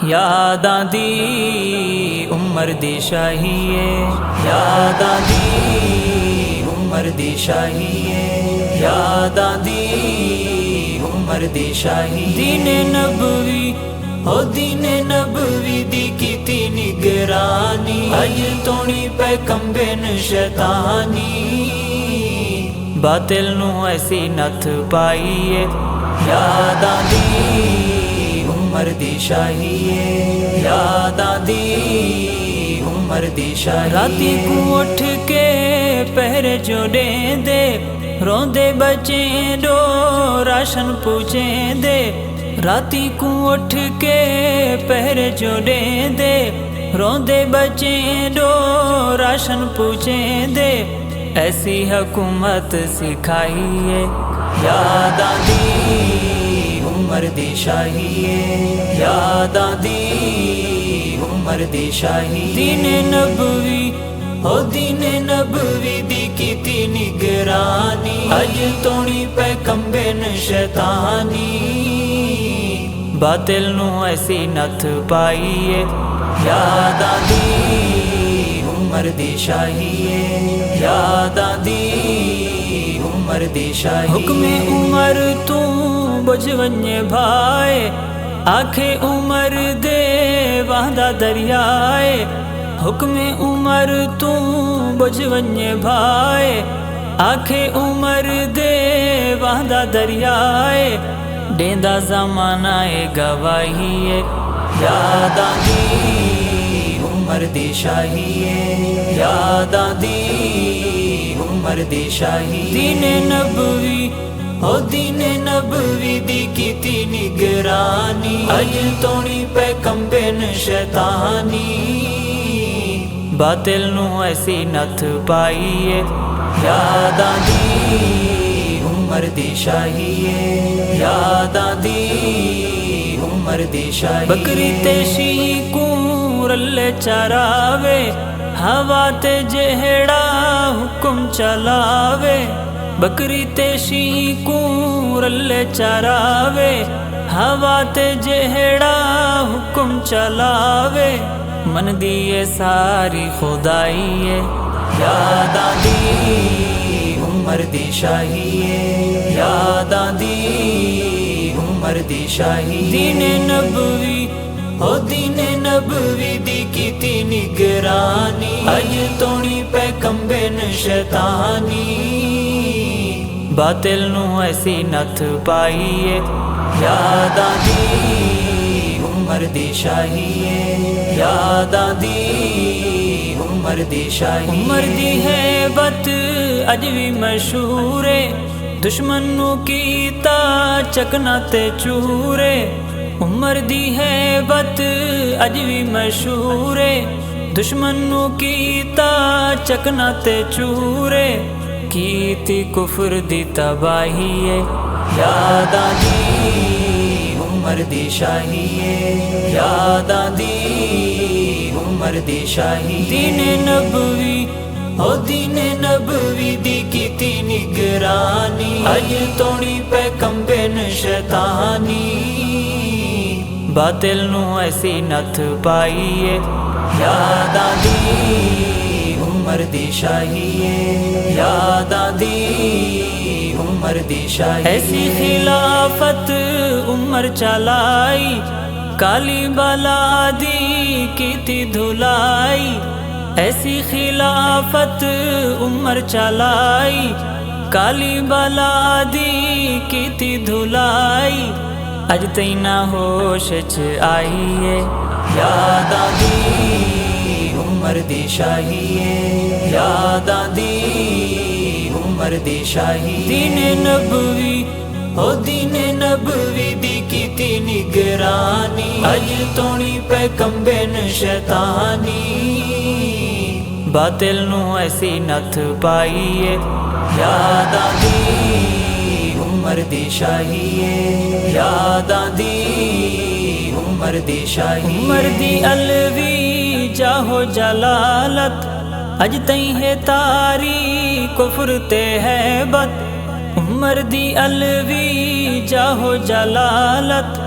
یاداں دی عمر دی شاہیے، یاداں دی عمر دی شاہیے، یاداں دی عمر دی شاہی، دین نبوی او دین نبوی دی کیتی نگرانی، اج تونی پہ کمبن شیطانی، باطل نو ایسی نتھ پائیے، یاداں دی عمر دی شاہیے، یاداں دی عمر دی شاہی، راتی کو اٹھ کے پہرے جو دیں دے، روندے بچیں دو راشن پوچھیں دے، راتی کو اٹھ کے پہرے جو دیں دے، روندے بچیں دو راشن پوچھیں دے، ایسی حکومت سکھائیے، یاداں دی عمر دی شاہیے، یاداں دی عمر دی شاہی، دین نبوی او دین نبوی دی کیتی نگرانی، اج تونی پہ کمبن شیطانی، باطل نو ایسی نتھ پائیے، یاداں دی عمر دی شاہیے، یاداں دی عمر دی شاہی، حکم عمر تو بجھ ونجے بھائے، آکھے عمر دے وہدہ دریائے، حکم عمر تو بجھ ونجے بھائے، آکھے عمر دے وہدہ دریائے، ڈیندا زمانہ گواہیے، یاداں دی عمر دی شاہیے، یاداں دی عمر دی شاہی، دین نبوی او دین نبوی دی کیتی نگرانی، اج تونی پہ کمبن شیطانی، باطل نو ایسی نتھ پائیے، یاداں دی عمر دی شاہیے، یاداں دی عمر دی شاہی، بکری تے شیح کو رلے چراوے، ہوا تے جہڑا حکم چلاوے، بکری تے شیح کو رلے چراوے، ہوا تے جہڑا حکم چلاوے، من دیے ساری خدائیے، یاداں دی عمر دی شاہیے، یاداں دی عمر دی شاہی، دین نبوی او دین نبوی دی کیتی نگرانی، اج تونی پہ کمبن شیطانی، باطل نو ایسی نتھ پائیے، یاداں دی عمر دی شاہیے، یاداں دی عمر دی شاہی، عمر دی ہیبت اج بھی مشہورے، دشمن نو کیتا چکنا تے چورے، عمر دی ہیبت اج بھی مشہورے، دشمن نو کیتا چکنا تے چورے، کیتی کفر دی تباہیے، یاداں دی عمر دی شاہیے، یاداں دی عمر دی شاہی، دین نبوی او دین نبوی دی کیتی نگرانی، اج تونی پہ کمبن شیطانی، باطل نو ایسی نتھ پائیے، یاداں دی عمر دی شاہیے، یاداں دی عمر دی شاہی، ایسی خلافت عمر چلائی، کالی بلا دی کیتی دھلائی، ایسی خلافت عمر چلائی، کالی بلا دی کیتی دھلائی، اج تئی نہ ہوش چ آئیے، یاداں دی عمر دی شاہیے، یاداں دی عمر دی شاہی، دین نبوی او دین نبوی دی کیتی نگرانی، اج تونی پہ کمبن شیطانی، باطل نو ایسی نتھ پائیے، یاداں دی عمر دی شاہیے، یاداں دی عمر دی شاہی، عمر دی الوی جاہو جلالت، اج تئی ہے تاری کفر تے ہیبت، عمر دی الوی جاہو جلالت،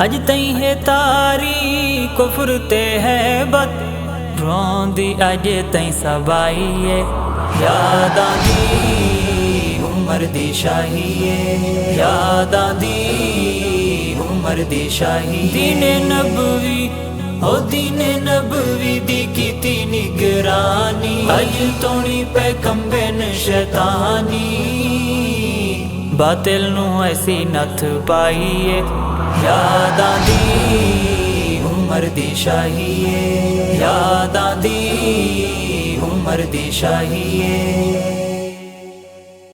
اج تئی ہے تاری کفر تے ہے بت روندی اج تئی سبائی ہے یاد آندی عمر دی شاہی ہے یاد آندی عمر دی شاہی دین نبوی او دین نبوی دی کیتی نگرانی اج تونی پہ کمبن شیطانی باطل نو ایسی نتھ پائیے یاد آندی عمر دی شاہی ہے یاد آندی عمر دی شاہی ہے